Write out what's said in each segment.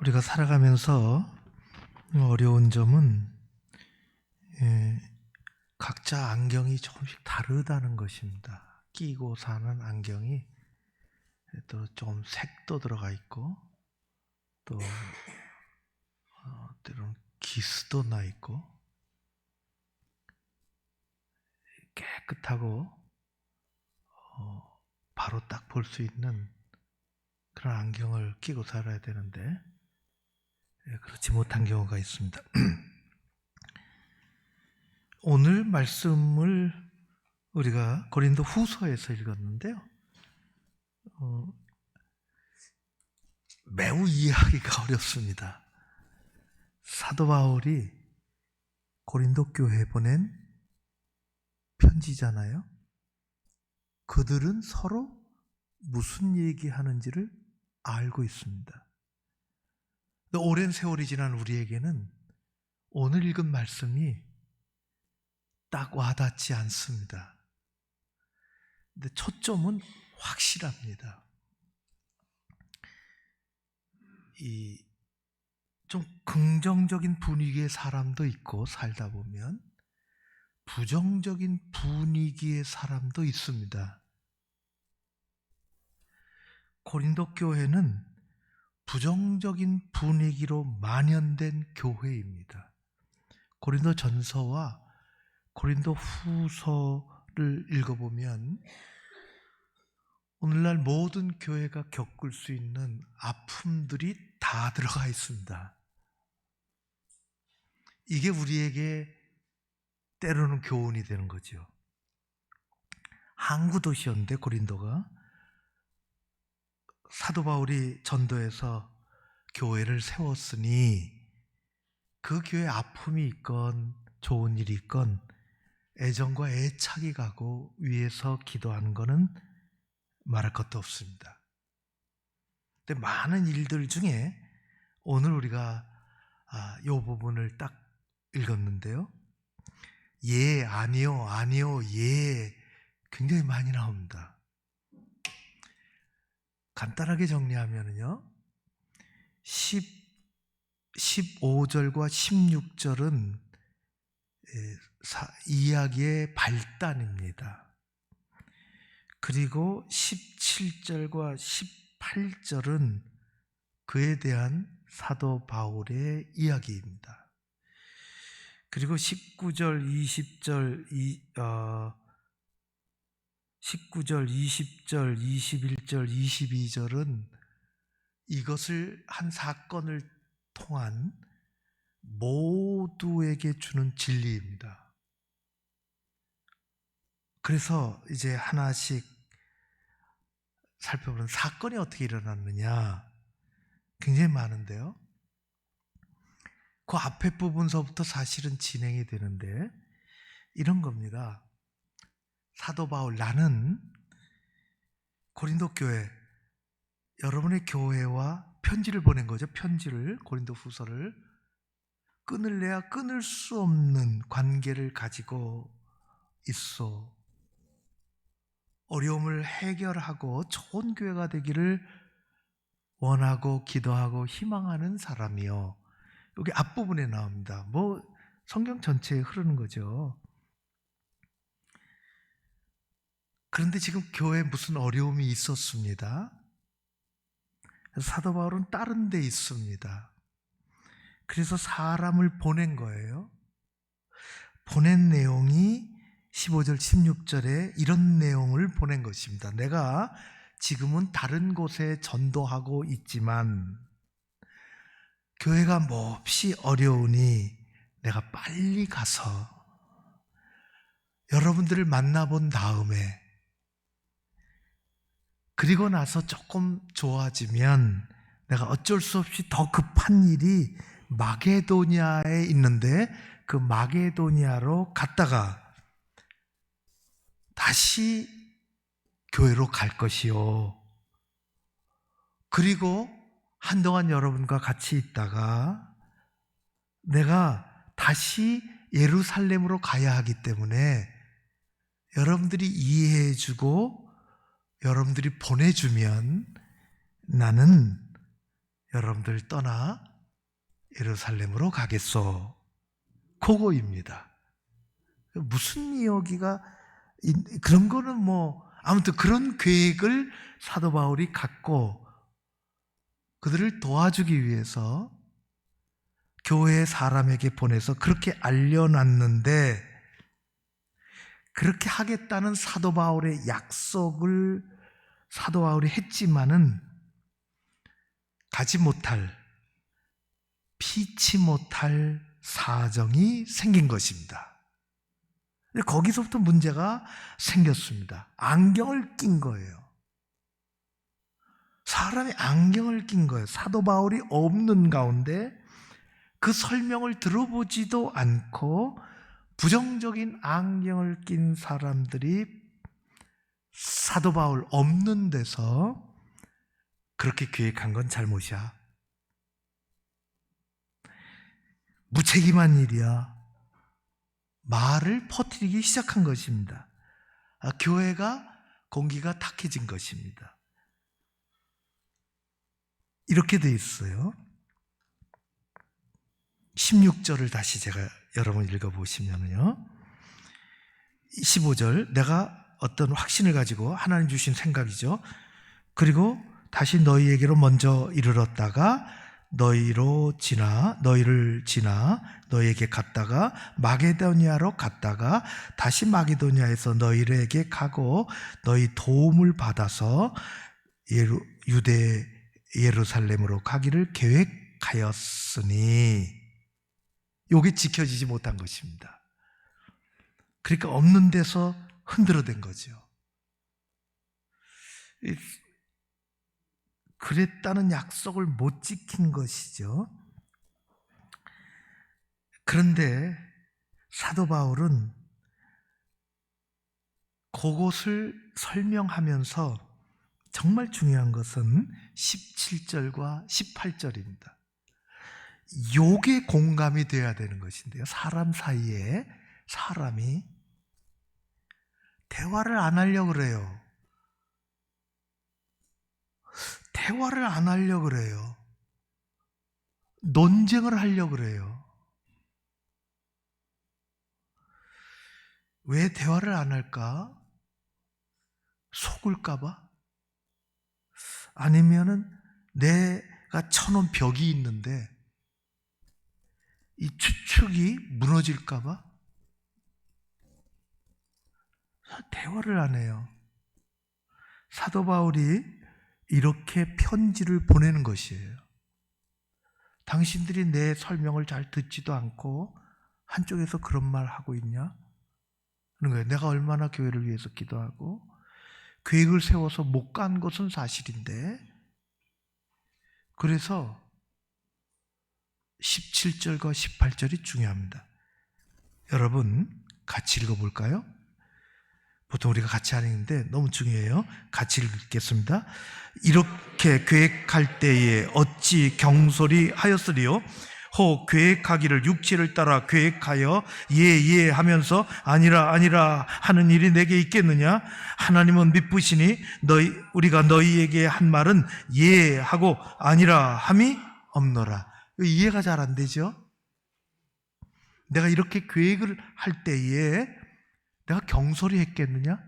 우리가 살아가면서 어려운 점은 각자 안경이 조금씩 다르다는 것입니다. 끼고 사는 안경이 또 좀 색도 들어가 있고 또 때로는 기스도 나 있고 깨끗하고 바로 딱 볼 수 있는 그런 안경을 끼고 살아야 되는데 그렇지 못한 경우가 있습니다. 오늘 말씀을 우리가 고린도 후서에서 읽었는데요. 매우 이해하기가 어렵습니다. 사도 바울이 고린도 교회에 보낸 편지잖아요. 그들은 서로 무슨 얘기하는지를 알고 있습니다. 오랜 세월이 지난 우리에게는 오늘 읽은 말씀이 딱 와닿지 않습니다. 근데 초점은 확실합니다. 좀 긍정적인 분위기의 사람도 있고 살다 보면 부정적인 분위기의 사람도 있습니다. 고린도 교회는 부정적인 분위기로 만연된 교회입니다. 고린도 전서와 고린도 후서를 읽어보면 오늘날 모든 교회가 겪을 수 있는 아픔들이 다 들어가 있습니다. 이게 우리에게 때로는 교훈이 되는 거죠. 항구 도시였는데 고린도가 사도 바울이 전도해서 교회를 세웠으니 그 교회에 아픔이 있건 좋은 일이 있건 애정과 애착이 가고 위에서 기도하는 것은 말할 것도 없습니다. 근데 많은 일들 중에 오늘 우리가 이 부분을 딱 읽었는데요. 예, 아니요, 아니요, 예 굉장히 많이 나옵니다. 간단하게 정리하면요 15절과 16절은 이야기의 발단입니다. 그리고 17절과 18절은 그에 대한 사도 바울의 이야기입니다. 그리고 19절, 20절, 19절, 20절, 21절, 22절은 이것을 한 사건을 통한 모두에게 주는 진리입니다. 그래서 이제 하나씩 살펴보는 사건이 어떻게 일어났느냐 굉장히 많은데요. 그 앞에 부분서부터 사실은 진행이 되는데 이런 겁니다. 사도 바울, 나는 고린도 교회, 여러분의 교회와 편지를 보낸 거죠. 편지를, 고린도 후서를 끊을래야 끊을 수 없는 관계를 가지고 있어. 어려움을 해결하고 좋은 교회가 되기를 원하고 기도하고 희망하는 사람이요. 여기 앞부분에 나옵니다. 성경 전체에 흐르는 거죠. 그런데 지금 교회에 무슨 어려움이 있었습니다. 사도 바울은 다른 데 있습니다. 그래서 사람을 보낸 거예요. 보낸 내용이 15절, 16절에 이런 내용을 보낸 것입니다. 내가 지금은 다른 곳에 전도하고 있지만 교회가 몹시 어려우니 내가 빨리 가서 여러분들을 만나본 다음에 그리고 나서 조금 좋아지면 내가 어쩔 수 없이 더 급한 일이 마게도니아에 있는데 그 마게도니아로 갔다가 다시 교회로 갈 것이요. 그리고 한동안 여러분과 같이 있다가 내가 다시 예루살렘으로 가야 하기 때문에 여러분들이 이해해주고 여러분들이 보내주면 나는 여러분들 떠나 예루살렘으로 가겠소. 그거입니다. 무슨 이야기가 그런 거는 아무튼 그런 계획을 사도 바울이 갖고 그들을 도와주기 위해서 교회 사람에게 보내서 그렇게 알려놨는데, 그렇게 하겠다는 사도 바울의 약속을 사도 바울이 했지만은 가지 못할, 피치 못할 사정이 생긴 것입니다. 거기서부터 문제가 생겼습니다. 안경을 낀 거예요. 사람이 안경을 낀 거예요. 사도 바울이 없는 가운데 그 설명을 들어보지도 않고 부정적인 안경을 낀 사람들이 사도 바울 없는 데서 그렇게 계획한 건 잘못이야. 무책임한 일이야. 말을 퍼뜨리기 시작한 것입니다. 교회가 공기가 탁해진 것입니다. 이렇게 돼 있어요. 16절을 다시 제가 여러분 읽어보시면요, 15절, 내가 어떤 확신을 가지고 하나님 주신 생각이죠. 그리고 다시 너희에게로 먼저 이르렀다가 너희를 지나 너희에게 갔다가 마게도니아로 갔다가 다시 마게도니아에서 너희에게 가고 너희 도움을 받아서 유대 예루살렘으로 가기를 계획하였으니, 이게 지켜지지 못한 것입니다. 그러니까 없는 데서 흔들어댄 거죠. 그랬다는 약속을 못 지킨 것이죠. 그런데 사도 바울은 그곳을 설명하면서 정말 중요한 것은 17절과 18절입니다. 요게 공감이 돼야 되는 것인데요, 사람 사이에 사람이 대화를 안 하려고 그래요. 대화를 안 하려고 그래요. 논쟁을 하려고 그래요. 왜 대화를 안 할까? 속을까 봐? 아니면은 내가 쳐놓은 벽이 있는데 이 추측이 무너질까 봐? 대화를 안 해요. 사도 바울이 이렇게 편지를 보내는 것이에요. 당신들이 내 설명을 잘 듣지도 않고 한쪽에서 그런 말 하고 있냐? 그런 거예요. 내가 얼마나 교회를 위해서 기도하고 계획을 세워서 못 간 것은 사실인데, 그래서 17절과 18절이 중요합니다. 여러분 같이 읽어볼까요? 보통 우리가 같이 하는데 너무 중요해요. 같이 읽겠습니다. 이렇게 계획할 때에 어찌 경솔히 하였으리요? 혹 계획하기를 육체를 따라 계획하여 예 하면서 아니라 하는 일이 내게 있겠느냐? 하나님은 미쁘시니 우리가 너희에게 한 말은 예 하고 아니라 함이 없노라. 이해가 잘 안 되죠? 내가 이렇게 계획을 할 때에 내가 경솔히 했겠느냐?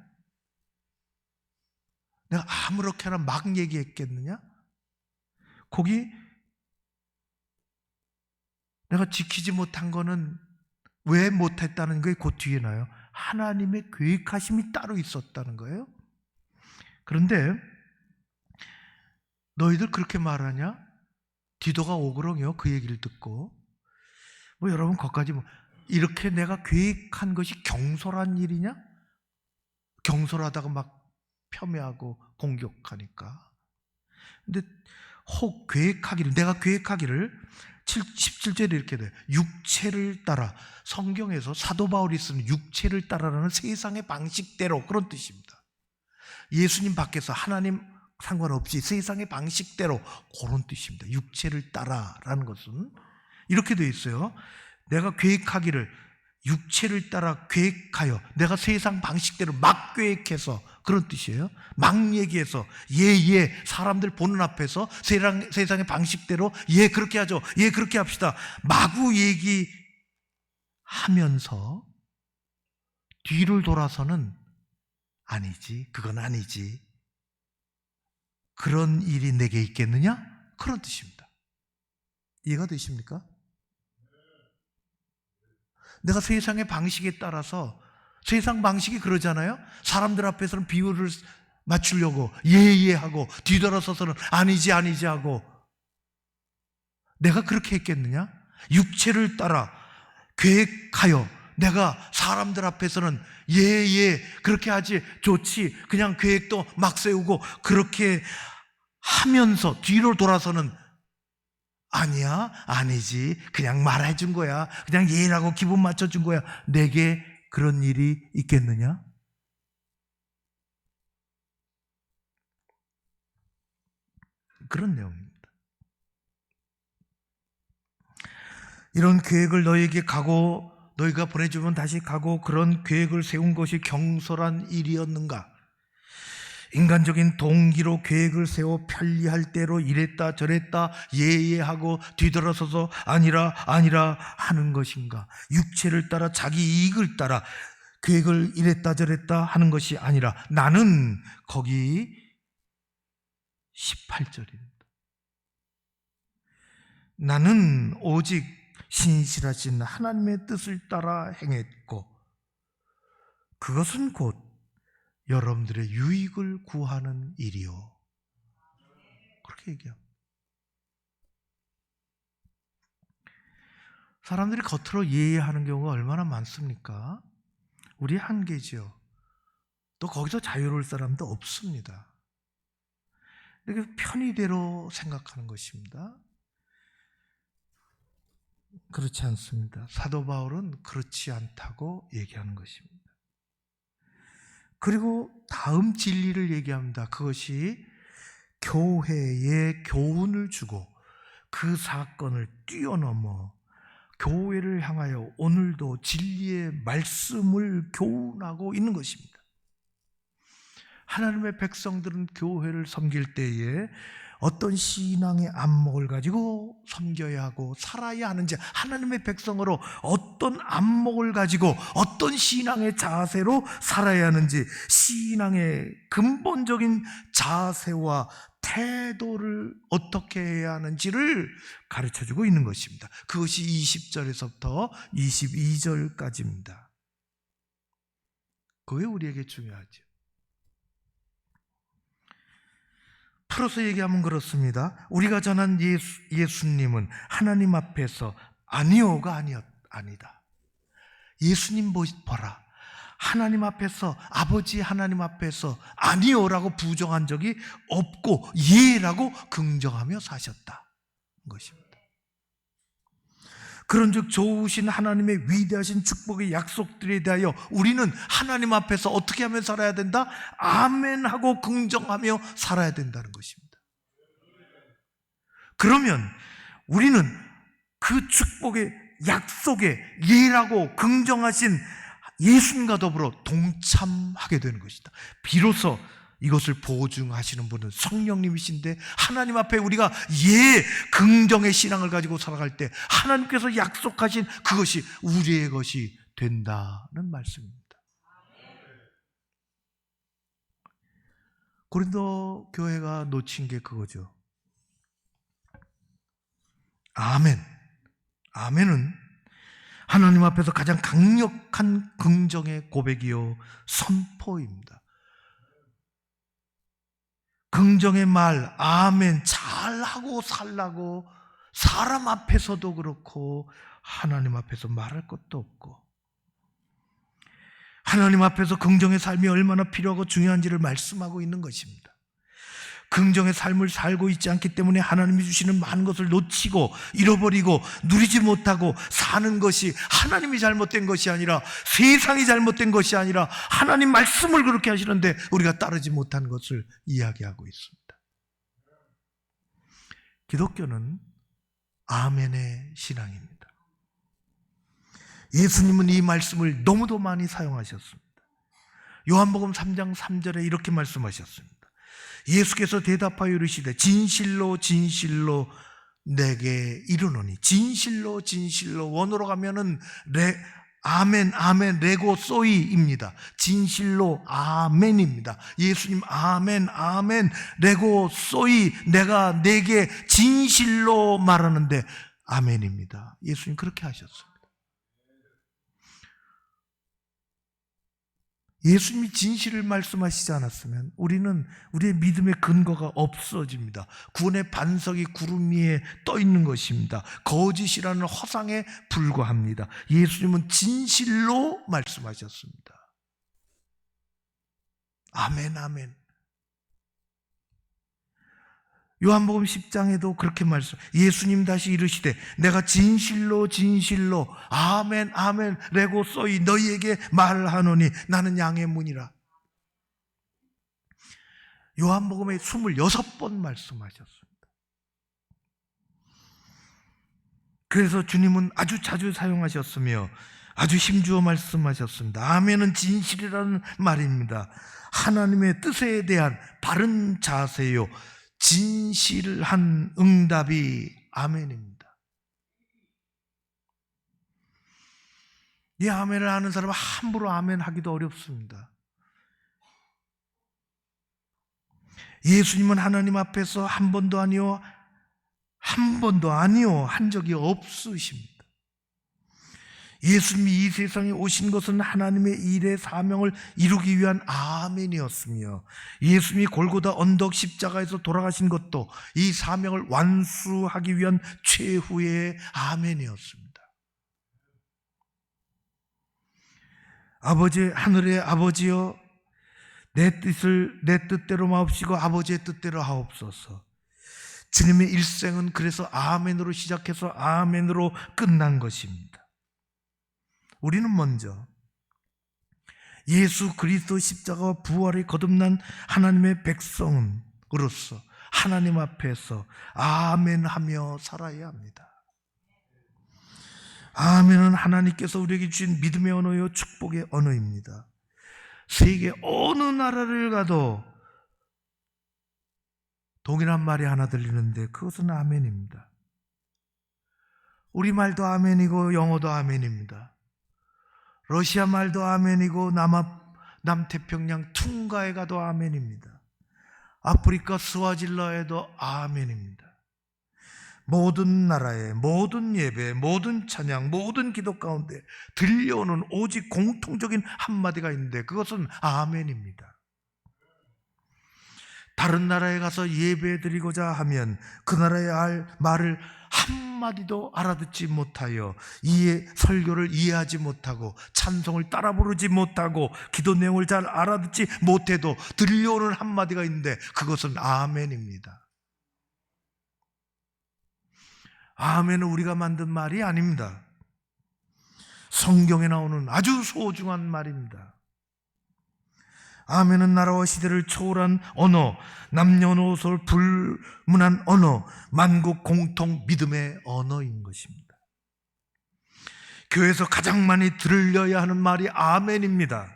내가 아무렇게나 막 얘기했겠느냐? 거기 내가 지키지 못한 거는 왜 못했다는 게 그 뒤에 나요. 하나님의 계획하심이 따로 있었다는 거예요. 그런데 너희들 그렇게 말하냐? 디도가 오그렁이요, 그 얘기를 듣고. 여러분 거기까지 이렇게 내가 계획한 것이 경솔한 일이냐? 경솔하다가 막 폄훼하고 공격하니까. 근데 혹 내가 계획하기를 17절에 이렇게 돼요. 육체를 따라, 성경에서 사도 바울이 쓰는 육체를 따라라는 세상의 방식대로, 그런 뜻입니다. 예수님 밖에서 하나님 상관없이 세상의 방식대로, 그런 뜻입니다. 육체를 따라라는 것은 이렇게 되어 있어요. 내가 계획하기를 육체를 따라 계획하여, 내가 세상 방식대로 막 계획해서 그런 뜻이에요. 막 얘기해서 예, 사람들 보는 앞에서 세상의 방식대로 예, 그렇게 하죠. 예, 그렇게 합시다. 마구 얘기하면서 뒤를 돌아서는 아니지, 그건 아니지. 그런 일이 내게 있겠느냐? 그런 뜻입니다. 이해가 되십니까? 내가 세상의 방식에 따라서, 세상 방식이 그러잖아요. 사람들 앞에서는 비율을 맞추려고 예 하고 뒤돌아서서는 아니지 하고. 내가 그렇게 했겠느냐? 육체를 따라 계획하여 내가 사람들 앞에서는 예 그렇게 하지, 좋지, 그냥 계획도 막 세우고 그렇게 하면서 뒤로 돌아서는 아니야, 아니지, 그냥 말해준 거야, 그냥 예라고 기분 맞춰준 거야. 내게 그런 일이 있겠느냐? 그런 내용입니다. 이런 계획을 너에게 가고 너희가 보내주면 다시 가고 그런 계획을 세운 것이 경솔한 일이었는가? 인간적인 동기로 계획을 세워 편리할 대로 이랬다 저랬다 예하고 뒤돌아서서 아니라 하는 것인가? 육체를 따라 자기 이익을 따라 계획을 이랬다 저랬다 하는 것이 아니라, 나는 거기 18절입니다. 나는 오직 신실하신 하나님의 뜻을 따라 행했고 그것은 곧 여러분들의 유익을 구하는 일이요. 그렇게 얘기합니다. 사람들이 겉으로 예하는 경우가 얼마나 많습니까? 우리 한계지요. 또 거기서 자유로울 사람도 없습니다. 이렇게 편의대로 생각하는 것입니다. 그렇지 않습니다. 사도 바울은 그렇지 않다고 얘기하는 것입니다. 그리고 다음 진리를 얘기합니다. 그것이 교회에 교훈을 주고 그 사건을 뛰어넘어 교회를 향하여 오늘도 진리의 말씀을 교훈하고 있는 것입니다. 하나님의 백성들은 교회를 섬길 때에 어떤 신앙의 안목을 가지고 섬겨야 하고 살아야 하는지, 하나님의 백성으로 어떤 안목을 가지고 어떤 신앙의 자세로 살아야 하는지, 신앙의 근본적인 자세와 태도를 어떻게 해야 하는지를 가르쳐주고 있는 것입니다. 그것이 20절에서부터 22절까지입니다. 그게 우리에게 중요하죠. 풀어서 얘기하면 그렇습니다. 우리가 전한 예수님은 하나님 앞에서 아니오가 아니다. 예수님 보라. 하나님 앞에서, 아버지 하나님 앞에서 아니오라고 부정한 적이 없고 예라고 긍정하며 사셨다 것입니다. 그런즉 좋으신 하나님의 위대하신 축복의 약속들에 대하여 우리는 하나님 앞에서 어떻게 하며 살아야 된다? 아멘하고 긍정하며 살아야 된다는 것입니다. 그러면 우리는 그 축복의 약속에 예라고 긍정하신 예수님과 더불어 동참하게 되는 것이다. 비로소 이것을 보증하시는 분은 성령님이신데, 하나님 앞에 우리가 긍정의 신앙을 가지고 살아갈 때 하나님께서 약속하신 그것이 우리의 것이 된다는 말씀입니다. 고린도 교회가 놓친 게 그거죠. 아멘은 하나님 앞에서 가장 강력한 긍정의 고백이요 선포입니다. 긍정의 말, 아멘, 잘하고 살라고 사람 앞에서도 그렇고 하나님 앞에서 말할 것도 없고, 하나님 앞에서 긍정의 삶이 얼마나 필요하고 중요한지를 말씀하고 있는 것입니다. 긍정의 삶을 살고 있지 않기 때문에 하나님이 주시는 많은 것을 놓치고 잃어버리고 누리지 못하고 사는 것이 하나님이 잘못된 것이 아니라, 세상이 잘못된 것이 아니라 하나님 말씀을 그렇게 하시는데 우리가 따르지 못한 것을 이야기하고 있습니다. 기독교는 아멘의 신앙입니다. 예수님은 이 말씀을 너무도 많이 사용하셨습니다. 요한복음 3장 3절에 이렇게 말씀하셨습니다. 예수께서 대답하여 이르시되 진실로 진실로 내게 이르노니, 진실로 진실로 원어로 가면은 아멘 아멘 레고 소이입니다. 진실로 아멘입니다. 예수님 아멘 아멘 레고 소이, 내가 내게 진실로 말하는데 아멘입니다. 예수님 그렇게 하셨습니다. 예수님이 진실을 말씀하시지 않았으면 우리는 우리의 믿음의 근거가 없어집니다. 구원의 반석이 구름 위에 떠 있는 것입니다. 거짓이라는 허상에 불과합니다. 예수님은 진실로 말씀하셨습니다. 아멘 아멘. 요한복음 10장에도 그렇게 예수님 다시 이르시되 내가 진실로 진실로 아멘 아멘 레고 소이 너희에게 말하노니 나는 양의 문이라. 요한복음에 26번 말씀하셨습니다. 그래서 주님은 아주 자주 사용하셨으며 아주 힘주어 말씀하셨습니다. 아멘은 진실이라는 말입니다. 하나님의 뜻에 대한 바른 자세요, 진실한 응답이 아멘입니다. 이 아멘을 아는 사람은 함부로 아멘 하기도 어렵습니다. 예수님은 하나님 앞에서 한 번도 아니요 한 적이 없으십니다. 예수님이 이 세상에 오신 것은 하나님의 일의 사명을 이루기 위한 아멘이었으며, 예수님이 골고다 언덕 십자가에서 돌아가신 것도 이 사명을 완수하기 위한 최후의 아멘이었습니다. 아버지, 하늘의 아버지여, 내 뜻대로 마옵시고 아버지의 뜻대로 하옵소서. 주님의 일생은 그래서 아멘으로 시작해서 아멘으로 끝난 것입니다. 우리는 먼저 예수 그리스도 십자가와 부활이 거듭난 하나님의 백성으로서 하나님 앞에서 아멘하며 살아야 합니다. 아멘은 하나님께서 우리에게 주신 믿음의 언어요 축복의 언어입니다. 세계 어느 나라를 가도 동일한 말이 하나 들리는데 그것은 아멘입니다. 우리말도 아멘이고 영어도 아멘입니다. 러시아 말도 아멘이고 남태평양 퉁가에 가도 아멘입니다. 아프리카 스와질라에도 아멘입니다. 모든 나라의 모든 예배, 모든 찬양, 모든 기도 가운데 들려오는 오직 공통적인 한마디가 있는데 그것은 아멘입니다. 다른 나라에 가서 예배드리고자 하면 그 나라의 말을 한마디도 알아듣지 못하여 설교를 이해하지 못하고 찬송을 따라 부르지 못하고 기도 내용을 잘 알아듣지 못해도 들려오는 한마디가 있는데 그것은 아멘입니다. 아멘은 우리가 만든 말이 아닙니다. 성경에 나오는 아주 소중한 말입니다. 아멘은 나라와 시대를 초월한 언어, 남녀노소 불문한 언어, 만국 공통 믿음의 언어인 것입니다. 교회에서 가장 많이 들려야 하는 말이 아멘입니다.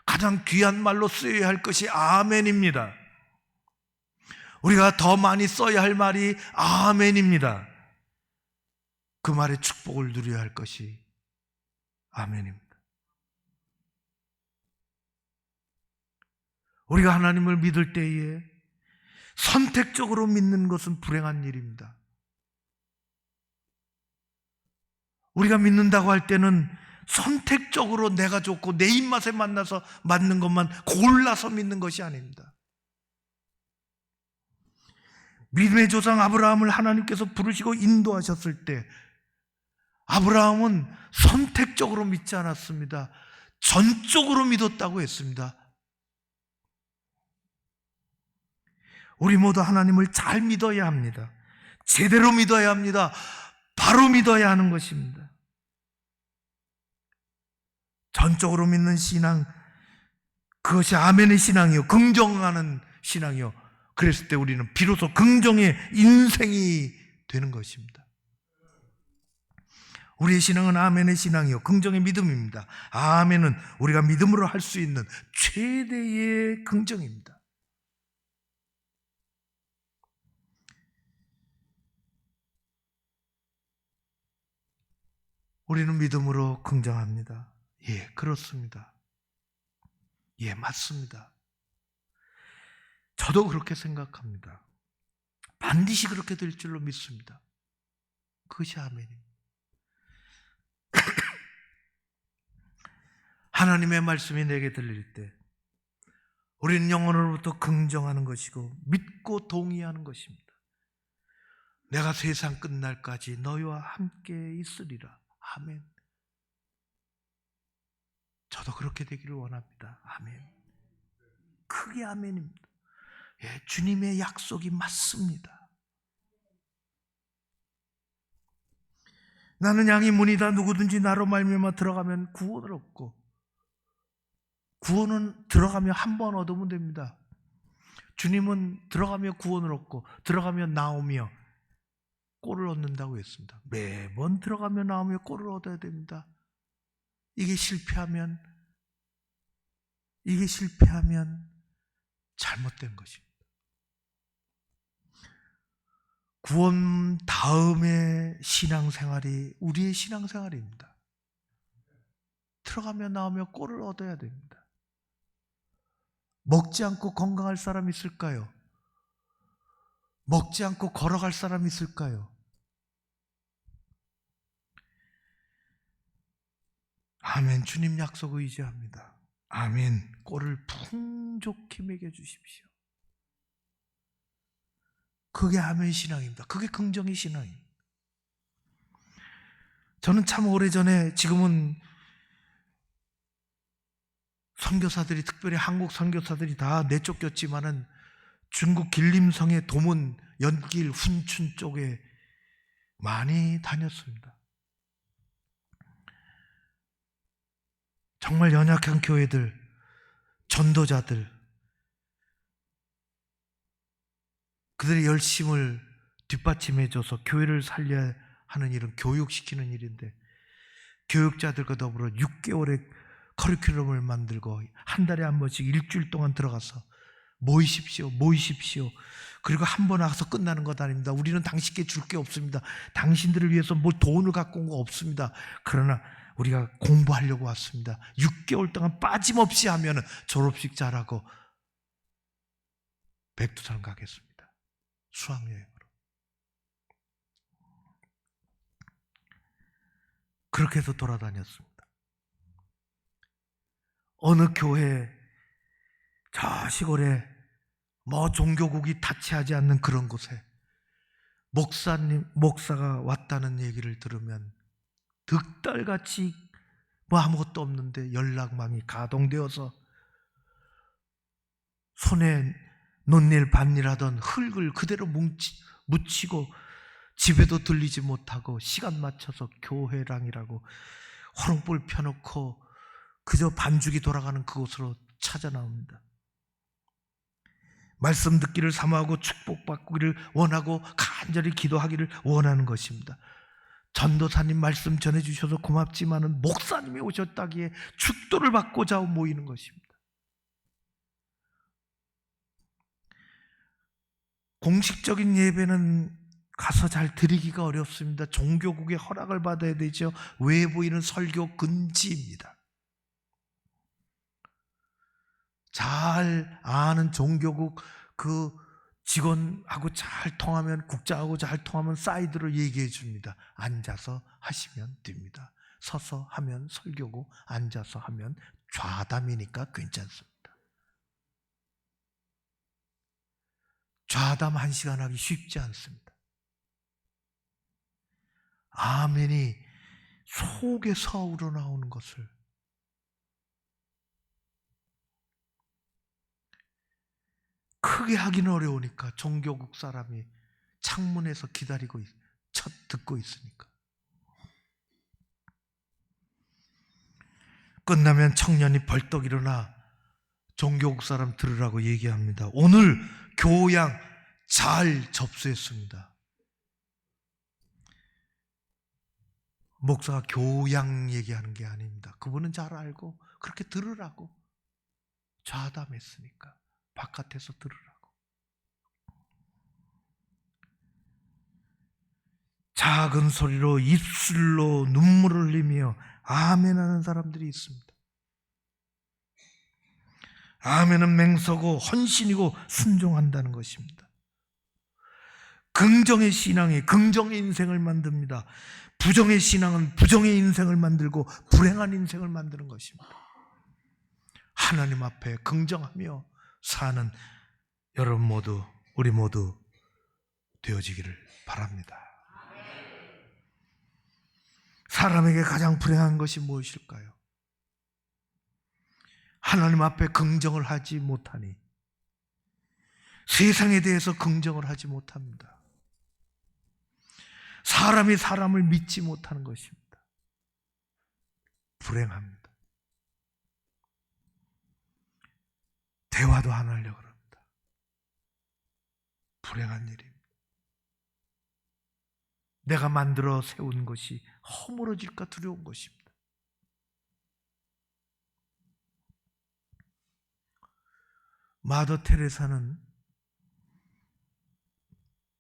가장 귀한 말로 쓰여야 할 것이 아멘입니다. 우리가 더 많이 써야 할 말이 아멘입니다. 그 말의 축복을 누려야 할 것이 아멘입니다. 우리가 하나님을 믿을 때에 선택적으로 믿는 것은 불행한 일입니다. 우리가 믿는다고 할 때는 선택적으로 내가 좋고 내 입맛에 맞나서 맞는 것만 골라서 믿는 것이 아닙니다. 믿음의 조상 아브라함을 하나님께서 부르시고 인도하셨을 때 아브라함은 선택적으로 믿지 않았습니다. 전적으로 믿었다고 했습니다. 우리 모두 하나님을 잘 믿어야 합니다. 제대로 믿어야 합니다. 바로 믿어야 하는 것입니다. 전적으로 믿는 신앙, 그것이 아멘의 신앙이요, 긍정하는 신앙이요. 그랬을 때 우리는 비로소 긍정의 인생이 되는 것입니다. 우리의 신앙은 아멘의 신앙이요 긍정의 믿음입니다. 아멘은 우리가 믿음으로 할 수 있는 최대의 긍정입니다. 우리는 믿음으로 긍정합니다. 예, 그렇습니다. 예, 맞습니다. 저도 그렇게 생각합니다. 반드시 그렇게 될 줄로 믿습니다. 그것이 아멘입니다. 하나님의 말씀이 내게 들릴 때 우리는 영혼으로부터 긍정하는 것이고 믿고 동의하는 것입니다. 내가 세상 끝날까지 너희와 함께 있으리라. 아멘. 저도 그렇게 되기를 원합니다. 아멘. 크게 아멘입니다. 예, 주님의 약속이 맞습니다. 나는 양의 문이다. 누구든지 나로 말미암아 들어가면 구원을 얻고, 구원은 들어가며 한 번 얻으면 됩니다. 주님은 들어가며 구원을 얻고 들어가며 나오며 꼴을 얻는다고 했습니다. 매번 들어가며 나오며 꼴을 얻어야 됩니다. 이게 실패하면 잘못된 것입니다. 구원 다음의 신앙생활이 우리의 신앙생활입니다. 들어가며 나오며 꼴을 얻어야 됩니다. 먹지 않고 건강할 사람 있을까요? 먹지 않고 걸어갈 사람 있을까요? 아멘. 주님 약속 의지합니다. 아멘. 꼴을 풍족히 먹여주십시오. 그게 아멘 신앙입니다. 그게 긍정의 신앙입니다. 저는 참 오래전에, 지금은 선교사들이, 특별히 한국 선교사들이 다 내쫓겼지만은 중국 길림성의 도문, 연길, 훈춘 쪽에 많이 다녔습니다. 정말 연약한 교회들, 전도자들, 그들의 열심을 뒷받침해줘서 교회를 살려야 하는 일은 교육시키는 일인데, 교육자들과 더불어 6개월의 커리큘럼을 만들고 한 달에 한 번씩 일주일 동안 들어가서 모이십시오. 그리고 한 번 와서 끝나는 것 아닙니다. 우리는 당신께 줄 게 없습니다. 당신들을 위해서 뭘 돈을 갖고 온 거 없습니다. 그러나 우리가 공부하려고 왔습니다. 6개월 동안 빠짐없이 하면 졸업식 잘하고 백두산 가겠습니다. 수학여행으로. 그렇게 해서 돌아다녔습니다. 어느 교회, 저 시골에 종교국이 타치하지 않는 그런 곳에 목사가 왔다는 얘기를 들으면 득달같이 아무것도 없는데 연락망이 가동되어서 손에 논일 밭일하던 흙을 그대로 묻히고 집에도 들리지 못하고 시간 맞춰서 교회랑이라고 호롱불 펴놓고 그저 반죽이 돌아가는 그곳으로 찾아 나옵니다. 말씀 듣기를 사모하고 축복받기를 원하고 간절히 기도하기를 원하는 것입니다. 전도사님 말씀 전해주셔서 고맙지만은 목사님이 오셨다기에 축도를 받고자 모이는 것입니다. 공식적인 예배는 가서 잘 드리기가 어렵습니다. 종교국의 허락을 받아야 되죠. 외부인은 설교 금지입니다. 잘 아는 종교국 그 직원하고 잘 통하면, 국장하고 잘 통하면 사이드로 얘기해 줍니다. 앉아서 하시면 됩니다. 서서 하면 설교고 앉아서 하면 좌담이니까 괜찮습니다. 좌담 1시간 하기 쉽지 않습니다. 아멘이 속에서 우러나오는 것을 크게 하기는 어려우니까 종교국 사람이 창문에서 기다리고 듣고 있으니까. 끝나면 청년이 벌떡 일어나 종교국 사람 들으라고 얘기합니다. 오늘 교양 잘 접수했습니다. 목사가 교양 얘기하는 게 아닙니다. 그분은 잘 알고 그렇게 들으라고 좌담했으니까 바깥에서 들으라고. 작은 소리로 입술로 눈물을 흘리며 아멘 하는 사람들이 있습니다. 아멘은 맹서고 헌신이고 순종한다는 것입니다. 긍정의 신앙이 긍정의 인생을 만듭니다. 부정의 신앙은 부정의 인생을 만들고 불행한 인생을 만드는 것입니다. 하나님 앞에 긍정하며 사는 여러분 모두, 우리 모두 되어지기를 바랍니다. 사람에게 가장 불행한 것이 무엇일까요? 하나님 앞에 긍정을 하지 못하니 세상에 대해서 긍정을 하지 못합니다. 사람이 사람을 믿지 못하는 것입니다. 불행합니다. 대화도 안 하려고 합니다. 불행한 일입니다. 내가 만들어 세운 것이 허물어질까 두려운 것입니다. 마더 테레사는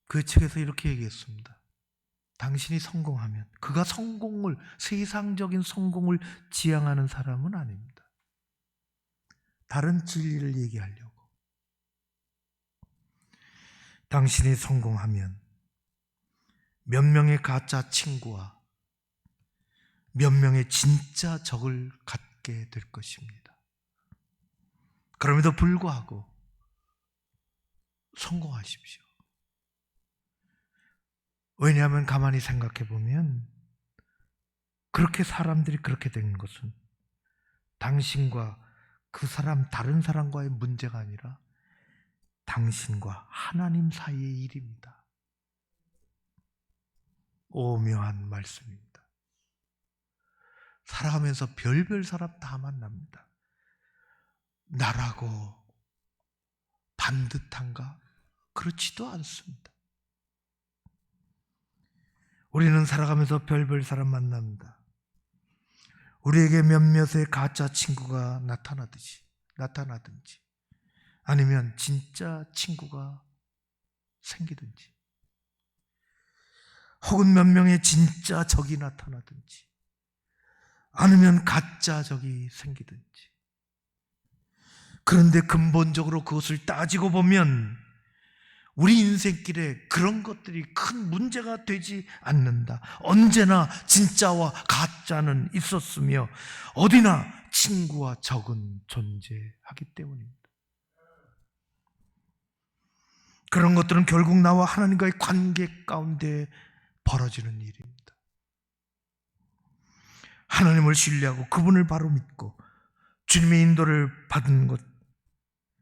그 책에서 이렇게 얘기했습니다. 당신이 성공하면, 그가 성공을, 세상적인 성공을 지향하는 사람은 아닙니다. 다른 진리를 얘기하려고. 당신이 성공하면 몇 명의 가짜 친구와 몇 명의 진짜 적을 갖게 될 것입니다. 그럼에도 불구하고 성공하십시오. 왜냐하면 가만히 생각해 보면 그렇게 사람들이 그렇게 된 것은 당신과 그 사람, 다른 사람과의 문제가 아니라 당신과 하나님 사이의 일입니다. 오묘한 말씀입니다. 살아가면서 별별 사람 다 만납니다. 나라고 반듯한가? 그렇지도 않습니다. 우리는 살아가면서 별별 사람 만납니다. 우리에게 몇몇의 가짜 친구가 나타나든지 아니면 진짜 친구가 생기든지 혹은 몇 명의 진짜 적이 나타나든지 아니면 가짜 적이 생기든지. 그런데 근본적으로 그것을 따지고 보면 우리 인생길에 그런 것들이 큰 문제가 되지 않는다. 언제나 진짜와 가짜는 있었으며 어디나 친구와 적은 존재하기 때문입니다. 그런 것들은 결국 나와 하나님과의 관계 가운데 벌어지는 일입니다. 하나님을 신뢰하고 그분을 바로 믿고 주님의 인도를 받은 것,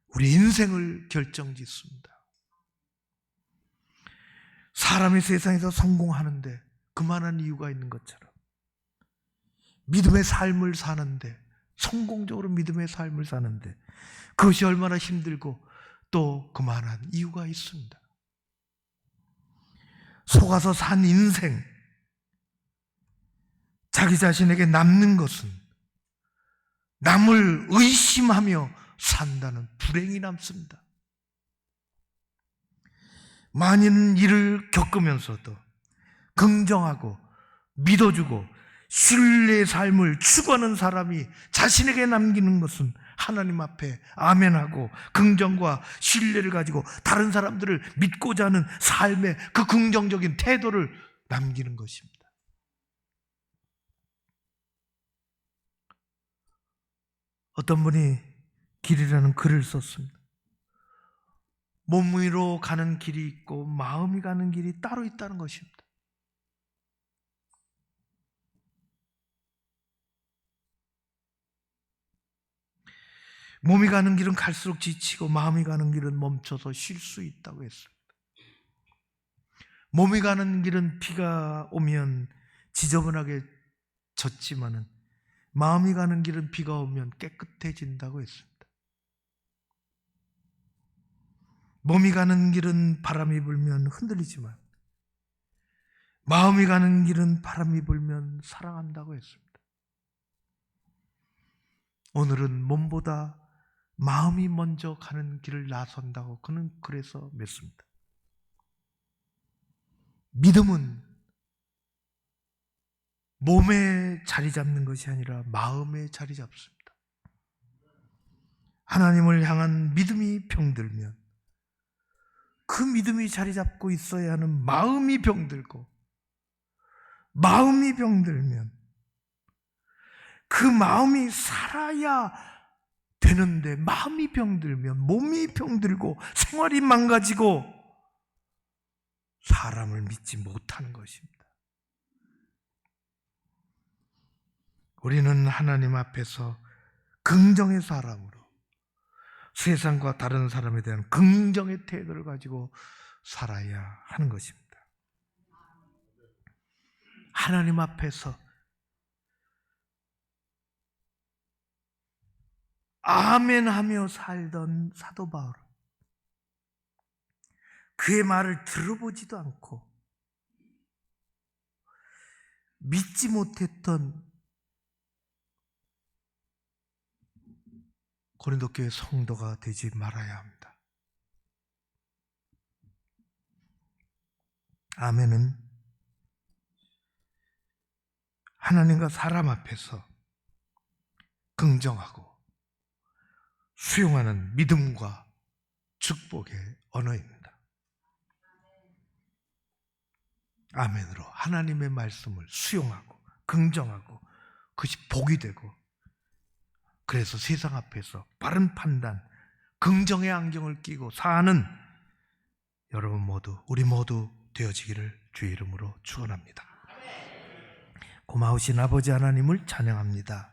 우리 인생을 결정짓습니다. 사람이 세상에서 성공하는데 그만한 이유가 있는 것처럼 믿음의 삶을 사는데, 성공적으로 믿음의 삶을 사는데 그것이 얼마나 힘들고 또 그만한 이유가 있습니다. 속아서 산 인생, 자기 자신에게 남는 것은 남을 의심하며 산다는 불행이 남습니다. 많은 일을 겪으면서도 긍정하고 믿어주고 신뢰의 삶을 추구하는 사람이 자신에게 남기는 것은 하나님 앞에 아멘하고 긍정과 신뢰를 가지고 다른 사람들을 믿고자 하는 삶의 그 긍정적인 태도를 남기는 것입니다. 어떤 분이 길이라는 글을 썼습니다. 몸 위로 가는 길이 있고 마음이 가는 길이 따로 있다는 것입니다. 몸이 가는 길은 갈수록 지치고 마음이 가는 길은 멈춰서 쉴 수 있다고 했습니다. 몸이 가는 길은 비가 오면 지저분하게 젖지만은 마음이 가는 길은 비가 오면 깨끗해진다고 했습니다. 몸이 가는 길은 바람이 불면 흔들리지만 마음이 가는 길은 바람이 불면 사랑한다고 했습니다. 오늘은 몸보다 마음이 먼저 가는 길을 나선다고 그는 그래서 맺습니다. 믿음은 몸에 자리 잡는 것이 아니라 마음에 자리 잡습니다. 하나님을 향한 믿음이 병들면 그 믿음이 자리 잡고 있어야 하는 마음이 병들고, 마음이 병들면 그 마음이 살아야 되는데 마음이 병들면 몸이 병들고 생활이 망가지고 사람을 믿지 못하는 것입니다. 우리는 하나님 앞에서 긍정의 사람으로 세상과 다른 사람에 대한 긍정의 태도를 가지고 살아야 하는 것입니다. 하나님 앞에서 아멘 하며 살던 사도 바울은 그의 말을 들어보지도 않고 믿지 못했던 고린도 교회 성도가 되지 말아야 합니다. 아멘은 하나님과 사람 앞에서 긍정하고 수용하는 믿음과 축복의 언어입니다. 아멘으로 하나님의 말씀을 수용하고 긍정하고 그것이 복이 되고, 그래서 세상 앞에서 바른 판단, 긍정의 안경을 끼고 사는 여러분 모두, 우리 모두 되어지기를 주의 이름으로 축원합니다. 고마우신 아버지 하나님을 찬양합니다.